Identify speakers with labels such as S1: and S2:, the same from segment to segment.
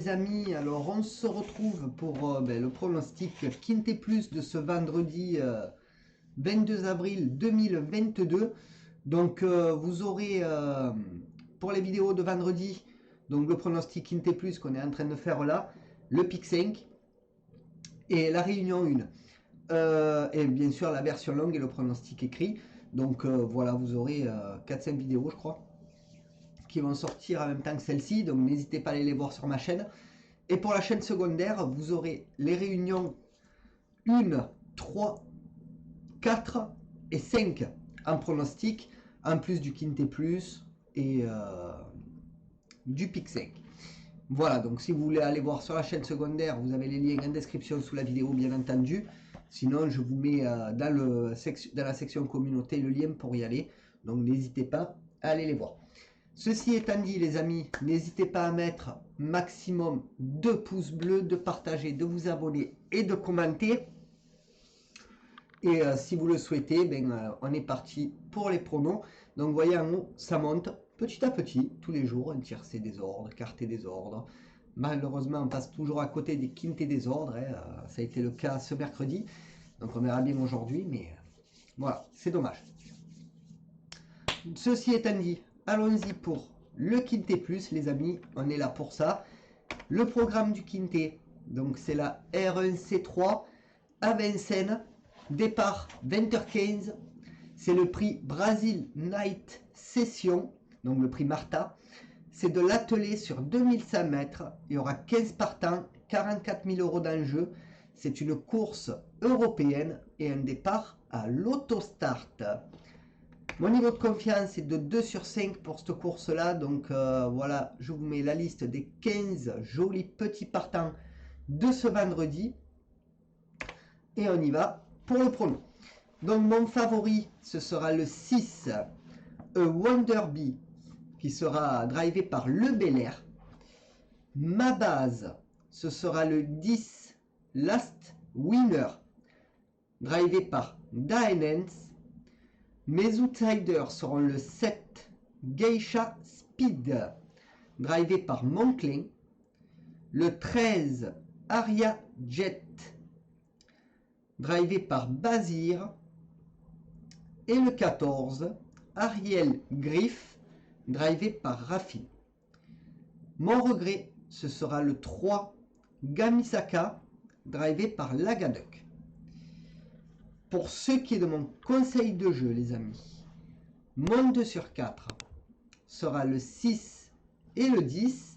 S1: Les amis, alors on se retrouve pour le pronostic Quintet Plus de ce vendredi 22 avril 2022. Donc vous aurez pour les vidéos de vendredi, donc le pronostic Quintet Plus qu'on est en train de faire là, le pic 5 et la réunion 1. Et bien sûr la version longue et le pronostic écrit. Donc voilà, vous aurez 4-5 vidéos je crois qui vont sortir en même temps que celle-ci, donc n'hésitez pas à aller les voir sur ma chaîne. Et pour la chaîne secondaire, vous aurez les réunions 1, 3, 4 et 5 en pronostic, en plus du Quintet Plus et du pic 5. Voilà, donc si vous voulez aller voir sur la chaîne secondaire, vous avez les liens en description sous la vidéo bien entendu. Sinon, je vous mets dans la section communauté le lien pour y aller. Donc n'hésitez pas à aller les voir. Ceci étant dit, les amis, n'hésitez pas à mettre maximum 2 pouces bleus, de partager, de vous abonner et de commenter. Et si vous le souhaitez, on est parti pour les pronos. Donc vous voyez en haut, ça monte petit à petit, tous les jours, un tiercé désordre, quarté désordre. Malheureusement, on passe toujours à côté des quintés désordres. Ça a été le cas ce mercredi. Donc on verra bien aujourd'hui, mais voilà, c'est dommage. Ceci étant dit, allons-y pour le Quintet Plus, les amis, on est là pour ça. Le programme du Quintet, donc c'est la R1C3 à Vincennes, départ 20h15, c'est le prix Brazil Night Session, donc le prix Martha. C'est de l'attelé sur 2100 mètres, il y aura 15 partants, 44 000 € d'enjeu. C'est une course européenne et un départ à l'autostart. Mon niveau de confiance est de 2 sur 5 pour cette course-là. Donc voilà, je vous mets la liste des 15 jolis petits partants de ce vendredi. Et on y va pour le prono. Donc mon favori, ce sera le 6, A Wonder Bee, qui sera drivé par Le Bel Air. Ma base, ce sera le 10, Last Winner, drivé par Daenens. Mes outsiders seront le 7, Geisha Speed, drivé par Monclin. Le 13, Aria Jet, drivé par Bazir. Et le 14, Ariel Griff, drivé par Rafi. Mon regret, ce sera le 3, Gamisaka, drivé par Lagaduck. Pour ce qui est de mon conseil de jeu, les amis, mon 2 sur 4 sera le 6 et le 10.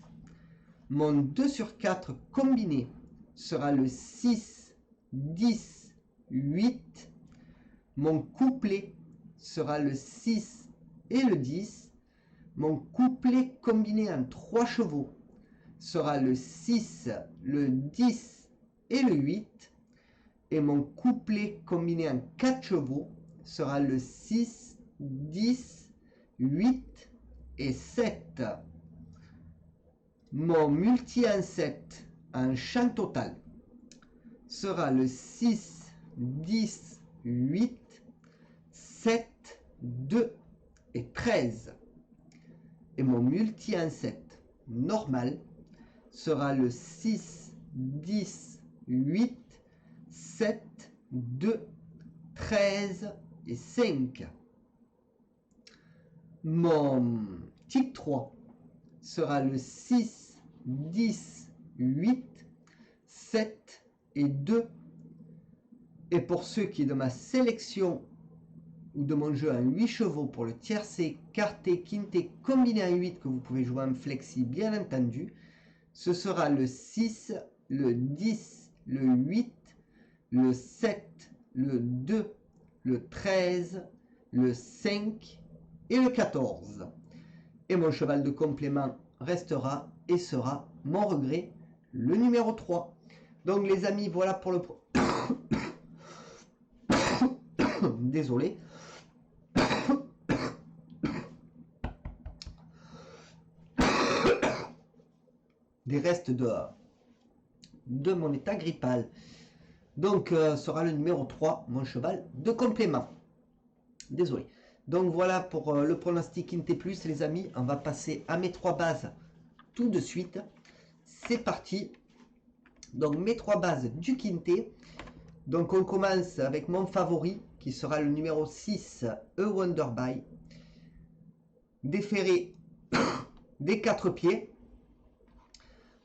S1: Mon 2 sur 4 combiné sera le 6, 10, 8. Mon couplet sera le 6 et le 10. Mon couplet combiné en 3 chevaux sera le 6, le 10 et le 8. Et mon couplet combiné en 4 chevaux sera le 6, 10, 8 et 7. Mon multi en 7 en champ total sera le 6, 10, 8, 7, 2 et 13. Et mon multi en 7 normal sera le 6, 10, 8, 7, 2, 13 et 5. Mon tic 3 sera le 6, 10, 8, 7 et 2. Et pour ceux qui est de ma sélection ou de mon jeu en 8 chevaux pour le tiercé, quarté, quinté combiné en 8 que vous pouvez jouer en flexi bien entendu, ce sera le 6, le 10, le 8, le 7, le 2, le 13, le 5 et le 14. Et mon cheval de complément restera et sera mon regret, le numéro 3. Donc les amis, voilà pour le... Désolé. Des restes de mon état grippal. Donc sera le numéro 3, mon cheval de complément. Désolé. Donc voilà pour le pronostic Quintet Plus, les amis. On va passer à mes 3 bases tout de suite. c'est parti. Donc mes 3 bases du quintet. Donc on commence avec mon favori qui sera le numéro 6, A Wonder By. Déféré des 4 pieds.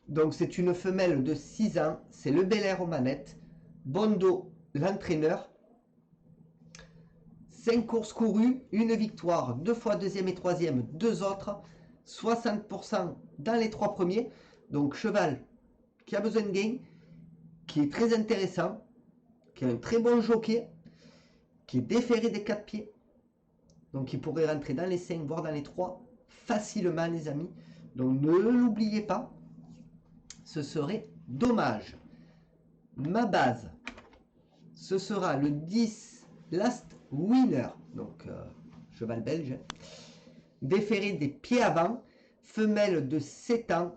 S1: Donc c'est une femelle de 6 ans, c'est le Bel Air aux manettes. Bondo, l'entraîneur. 5 courses courues, 1 victoire, 2 fois deuxième et troisième, 2 autres. 60% dans les 3 premiers. Donc cheval qui a besoin de gain, qui est très intéressant, qui a un très bon jockey, qui est déféré des 4 pieds. Donc il pourrait rentrer dans les 5, voire dans les 3 facilement les amis. Donc ne l'oubliez pas, ce serait dommage. Ma base, ce sera le 10 Last Winner, donc cheval belge, déféré des pieds avant, femelle de 7 ans,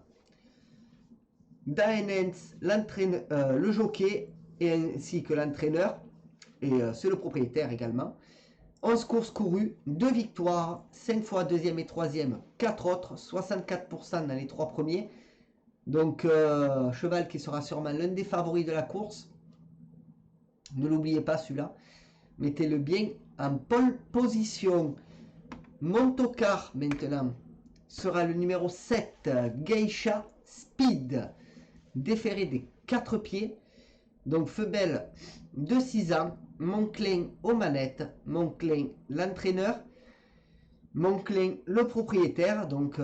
S1: Daenens, le jockey, et ainsi que l'entraîneur, et c'est le propriétaire également. 11 courses courues, 2 victoires, 5 fois deuxième et troisième, 4 autres, 64% dans les 3 premiers. Donc cheval qui sera sûrement l'un des favoris de la course. Ne l'oubliez pas celui-là. Mettez-le bien en pole position. Mon tocard maintenant sera le numéro 7, Geisha Speed. Déféré des 4 pieds. Donc femelle de 6 ans. Monclin aux manettes. Monclin l'entraîneur. Monclin le propriétaire. Donc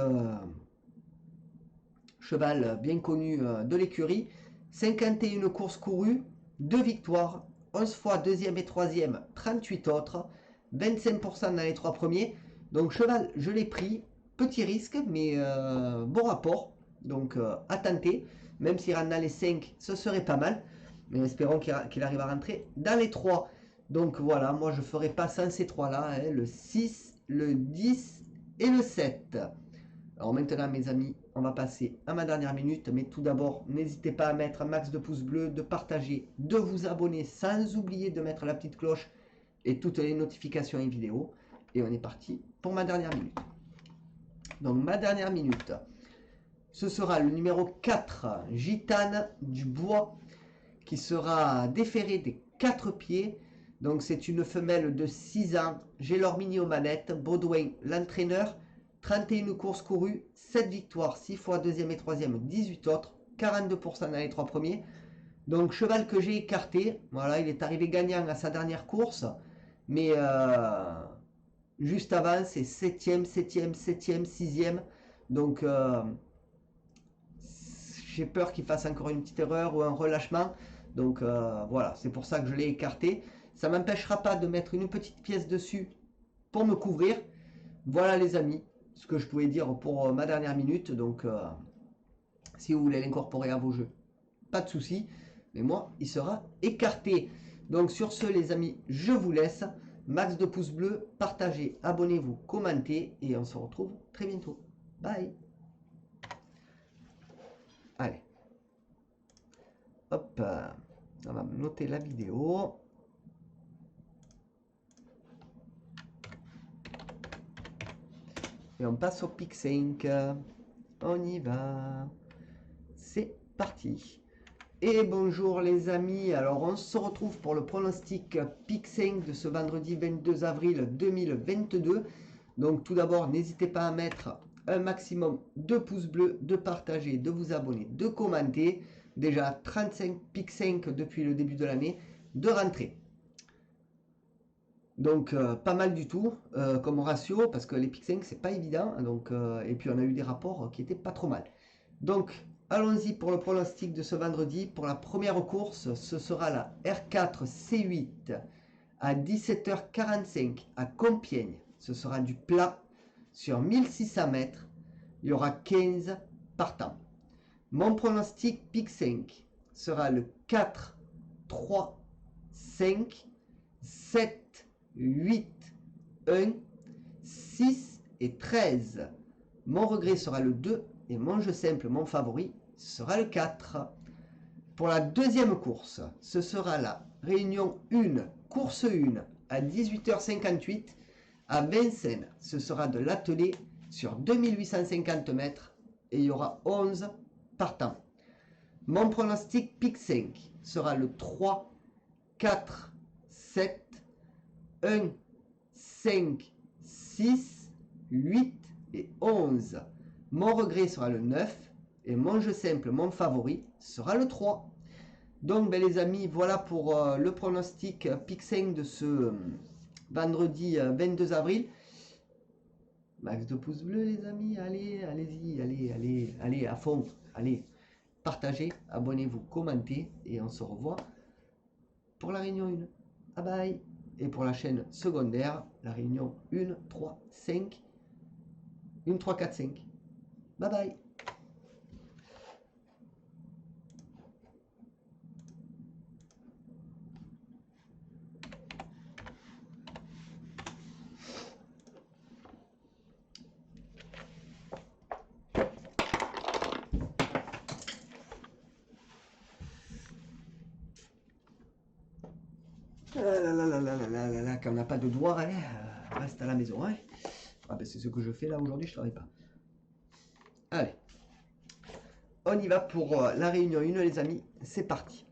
S1: cheval bien connu de l'écurie. 51 courses courues. 2 victoires. 11 fois deuxième et troisième. 38 autres. 25% dans les 3 premiers. Donc cheval je l'ai pris. Petit risque mais bon rapport. Donc à tenter. Même s'il rentre dans les 5, ce serait pas mal. Mais espérons qu'il arrive à rentrer dans les 3. Donc voilà, moi je ferai pas sans ces 3-là. Hein, le 6, le 10 et le 7. Alors maintenant mes amis, on va passer à ma dernière minute. Mais tout d'abord, n'hésitez pas à mettre un max de pouces bleus, de partager, de vous abonner. Sans oublier de mettre la petite cloche et toutes les notifications et vidéos. Et on est parti pour ma dernière minute. Donc ma dernière minute. Ce sera le numéro 4, Gitane du Bois, qui sera déféré des 4 pieds. Donc c'est une femelle de 6 ans. J'ai Mini aux manettes. Baudouin, l'entraîneur. 31 courses courues, 7 victoires, 6 fois deuxième et troisième, 18 autres. 42% dans les 3 premiers. Donc cheval que j'ai écarté. Voilà, il est arrivé gagnant à sa dernière course. Mais juste avant, c'est 7e, 7e, 7e, 6e. Donc j'ai peur qu'il fasse encore une petite erreur ou un relâchement. Donc voilà, c'est pour ça que je l'ai écarté. Ça ne m'empêchera pas de mettre une petite pièce dessus pour me couvrir. Voilà les amis, ce que je pouvais dire pour ma dernière minute. Donc si vous voulez l'incorporer à vos jeux, pas de souci. Mais moi, il sera écarté. Donc sur ce les amis, je vous laisse. Max de pouces bleus, partagez, abonnez-vous, commentez. Et on se retrouve très bientôt. Bye. Allez. Hop. On va noter la vidéo. Et on passe au pick 5. On y va. C'est parti. Et bonjour les amis. Alors on se retrouve pour le pronostic pick 5 de ce vendredi 22 avril 2022. Donc tout d'abord, n'hésitez pas à mettre un maximum de pouces bleus, de partager, de vous abonner, de commenter. Déjà 35 pick 5 depuis le début de l'année, de rentrer. Donc pas mal du tout comme ratio, parce que les pick 5 c'est pas évident. Donc, et puis on a eu des rapports qui étaient pas trop mal. Donc allons-y pour le pronostic de ce vendredi. Pour la première course, ce sera la R4 C8 à 17h45 à Compiègne. Ce sera du plat sur 1600 mètres. Il y aura 15 partants. Mon pronostic pick 5 sera le 4, 3, 5, 7, 8, 1, 6 et 13. Mon regret sera le 2 et mon jeu simple, mon favori, sera le 4. Pour la deuxième course, ce sera la réunion 1, course 1 à 18h58 à Vincennes. Ce sera de l'attelé sur 2850 mètres et il y aura 11 partants. Mon pronostic pick 5 sera le 3, 4, 7, 1, 5, 6, 8 et 11. Mon regret sera le 9 et mon jeu simple, mon favori, sera le 3. Donc les amis, voilà pour le pronostic pick 5 de ce vendredi 22 avril. Max de pouces bleus les amis, allez, allez-y, allez à fond, allez, partagez, abonnez-vous, commentez et on se revoit pour la réunion 1. Bye bye. Et pour la chaîne secondaire, la réunion 1, 3, 5, 1, 3, 4, 5. Bye bye. Quand on n'a pas de doigts, allez, reste à la maison. Hein. Ah ben c'est ce que je fais là aujourd'hui, je ne travaille pas. Allez, on y va pour la réunion 1 les amis, c'est parti.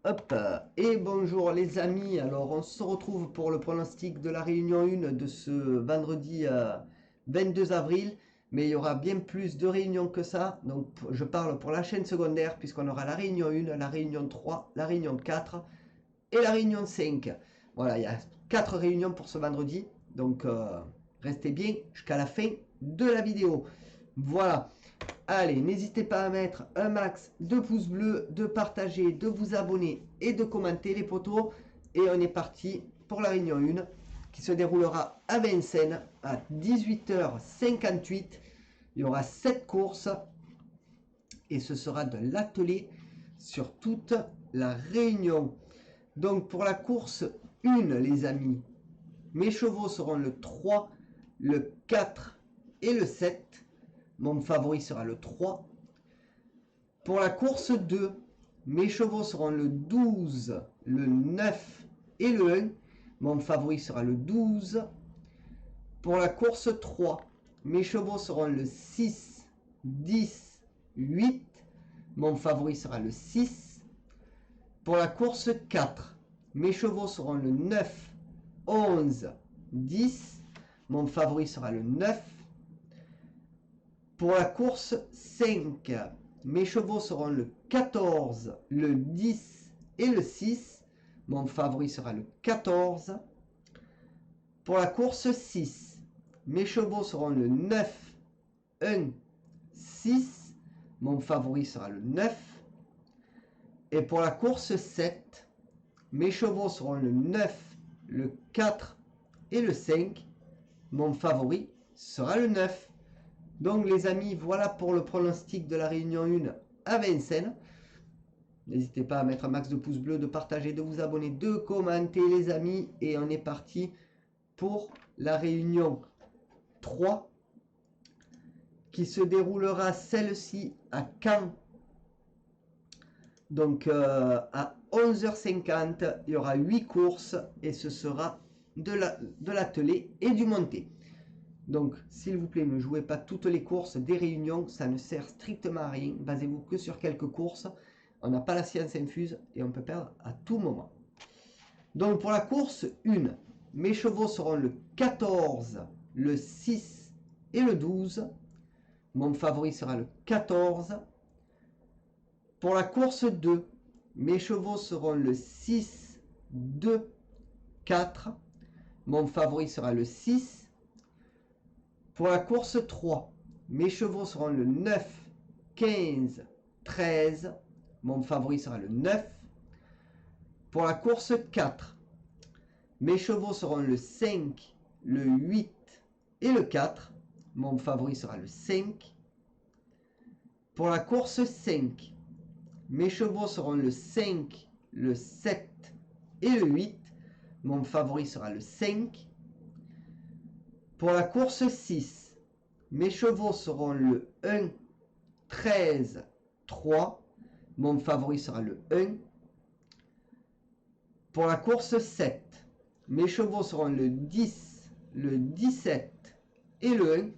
S1: Hop, et bonjour les amis, alors on se retrouve pour le pronostic de la réunion 1 de ce vendredi 22 avril. Mais il y aura bien plus de réunions que ça, donc je parle pour la chaîne secondaire puisqu'on aura la réunion 1, la réunion 3, la réunion 4 et la réunion 5. Voilà, il y a 4 réunions pour ce vendredi. Donc, restez bien jusqu'à la fin de la vidéo. Voilà. Allez, n'hésitez pas à mettre un max de pouces bleus, de partager, de vous abonner et de commenter les potos. Et on est parti pour la réunion 1 qui se déroulera à Vincennes à 18h58. Il y aura 7 courses et ce sera de l'atelier sur toute la réunion. Donc pour la course 1 les amis, mes chevaux seront le 3, le 4 et le 7. Mon favori sera le 3. Pour la course 2, mes chevaux seront le 12, le 9 et le 1. Mon favori sera le 12. Pour la course 3, mes chevaux seront le 6, 10, 8. Mon favori sera le 6. Pour la course 4, mes chevaux seront le 9, 11, 10. Mon favori sera le 9. Pour la course 5, mes chevaux seront le 14, le 10 et le 6. Mon favori sera le 14. Pour la course 6, mes chevaux seront le 9, 1, 6. Mon favori sera le 9. Et pour la course 7, mes chevaux seront le 9, le 4 et le 5. Mon favori sera le 9. Donc les amis, voilà pour le pronostic de la réunion 1 à Vincennes. N'hésitez pas à mettre un max de pouces bleus, de partager, de vous abonner, de commenter les amis. Et on est parti pour la réunion 3 qui se déroulera celle-ci à Caen. Donc à 11h50, il y aura 8 courses et ce sera de l'attelé et du monté. Donc, s'il vous plaît, ne jouez pas toutes les courses des réunions, ça ne sert strictement à rien. Basez-vous que sur quelques courses. On n'a pas la science infuse et on peut perdre à tout moment. Donc, pour la course 1, mes chevaux seront le 14, le 6 et le 12. Mon favori sera le 14. Pour la course 2, mes chevaux seront le 6, 2, 4. Mon favori sera le 6. Pour la course 3, mes chevaux seront le 9, 15, 13. Mon favori sera le 9. Pour la course 4, mes chevaux seront le 5, le 8 et le 4. Mon favori sera le 5. Pour la course 5, mes chevaux seront le 5, le 7 et le 8. Mon favori sera le 5. Pour la course 6, mes chevaux seront le 1, 13, 3. Mon favori sera le 1. Pour la course 7, mes chevaux seront le 10, le 17 et le 1.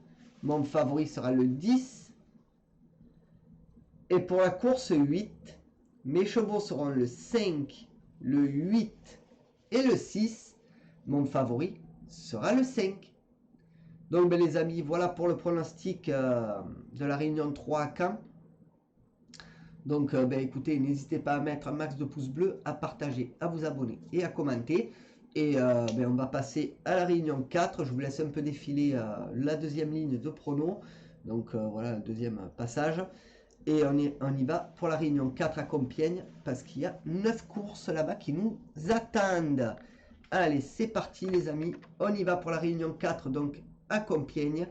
S1: Mon favori sera le 10. Et pour la course 8, mes chevaux seront le 5, le 8 et le 6. Mon favori sera le 5. Donc ben, les amis, voilà pour le pronostic de la réunion 3 à Caen. Donc ben, écoutez, n'hésitez pas à mettre un max de pouces bleus, à partager, à vous abonner et à commenter. Et ben, on va passer à la réunion 4. Je vous laisse un peu défiler la deuxième ligne de pronos. Donc voilà le deuxième passage. Et on y va pour la réunion 4 à Compiègne, parce qu'il y a 9 courses là-bas qui nous attendent. Allez, c'est parti les amis. On y va pour la réunion 4, donc à Compiègne,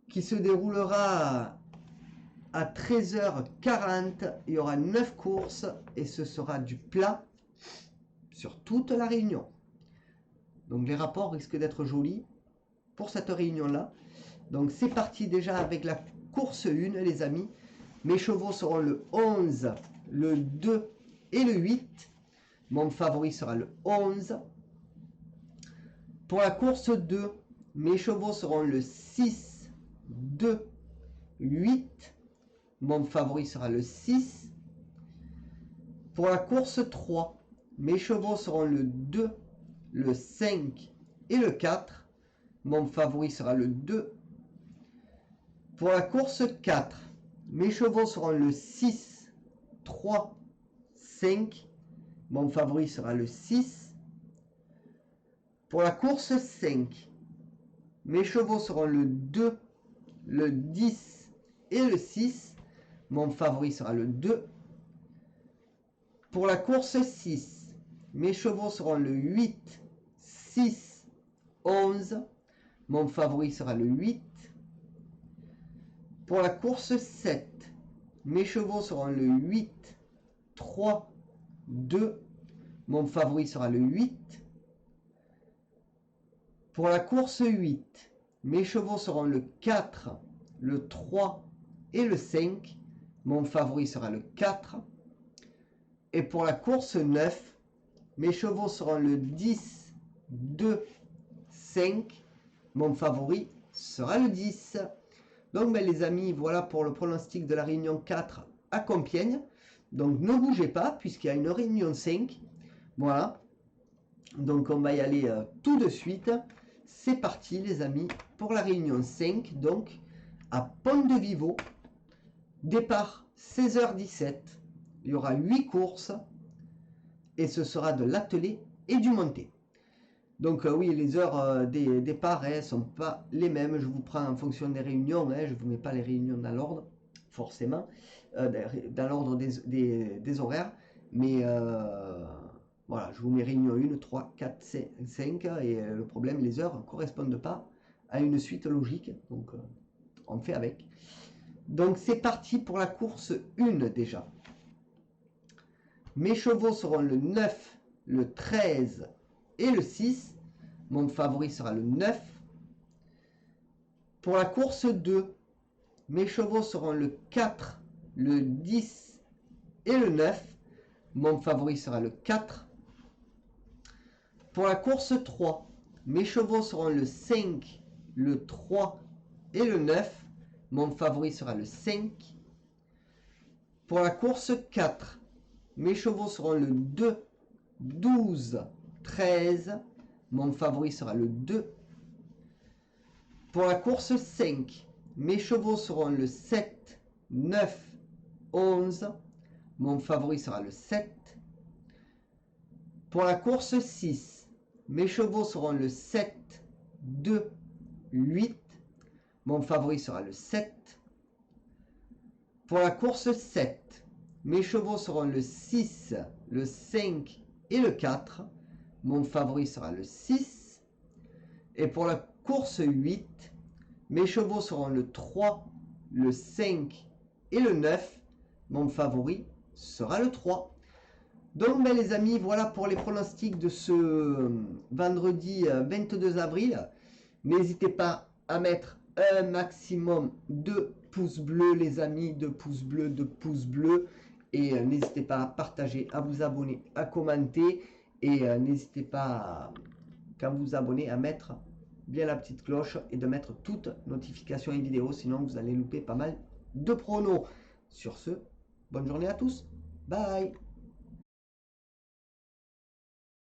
S1: qui se déroulera à 13h40. Il y aura 9 courses et ce sera du plat sur toute la réunion. Donc les rapports risquent d'être jolis pour cette réunion-là. Donc c'est parti déjà avec la course 1, les amis. Mes chevaux seront le 11, le 2 et le 8. Mon favori sera le 11. Pour la course 2, mes chevaux seront le 6, 2, 8. Mon favori sera le 6. Pour la course 3, mes chevaux seront le 2, le 5 et le 4. Mon favori sera le 2. Pour la course 4, mes chevaux seront le 6, 3, 5. Mon favori sera le 6. Pour la course 5, mes chevaux seront le 2, le 10 et le 6. Mon favori sera le 2. Pour la course 6, mes chevaux seront le 8, 6, 11. Mon favori sera le 8. Pour la course 7, mes chevaux seront le 8, 3, 2. Mon favori sera le 8. Pour la course 8, mes chevaux seront le 4, le 3 et le 5. Mon favori sera le 4. Et pour la course 9, mes chevaux seront le 10, 2, 5. Mon favori sera le 10. Donc ben, les amis, voilà pour le pronostic de la réunion 4 à Compiègne. Donc ne bougez pas puisqu'il y a une réunion 5. Voilà. Donc on va y aller tout de suite. C'est parti les amis pour la réunion 5. Donc à Pont-de-Vivo. Départ 16h17. Il y aura 8 courses. Et ce sera de l'attelé et du monté. Donc oui, les heures des départs ne sont pas les mêmes. Je vous prends en fonction des réunions. Je ne vous mets pas les réunions dans l'ordre, forcément, dans l'ordre des horaires. Mais voilà, je vous mets réunion 1, 3, 4, 5. Et le problème, les heures ne correspondent pas à une suite logique. Donc on fait avec. Donc c'est parti pour la course 1 déjà. Mes chevaux seront le 9, le 13 et le 6. Mon favori sera le 9. Pour la course 2, mes chevaux seront le 4, le 10 et le 9. Mon favori sera le 4. Pour la course 3, mes chevaux seront le 5, le 3 et le 9. Mon favori sera le 5. Pour la course 4, mes chevaux seront le 2, 12, 13. Mon favori sera le 2. Pour la course 5, mes chevaux seront le 7, 9, 11. Mon favori sera le 7. Pour la course 6, mes chevaux seront le 7, 2, 8. Mon favori sera le 7. Pour la course 7, mes chevaux seront le 6, le 5 et le 4. Mon favori sera le 6. Et pour la course 8, mes chevaux seront le 3, le 5 et le 9. Mon favori sera le 3. Donc ben, les amis, voilà pour les pronostics de ce vendredi 22 avril. N'hésitez pas à mettre un maximum de pouces bleus les amis, de pouces bleus. Et n'hésitez pas à partager, à vous abonner, à commenter. Et n'hésitez pas, quand vous vous abonnez, à mettre bien la petite cloche et de mettre toutes notifications et vidéos. Sinon, vous allez louper pas mal de pronos. Sur ce, bonne journée à tous. Bye.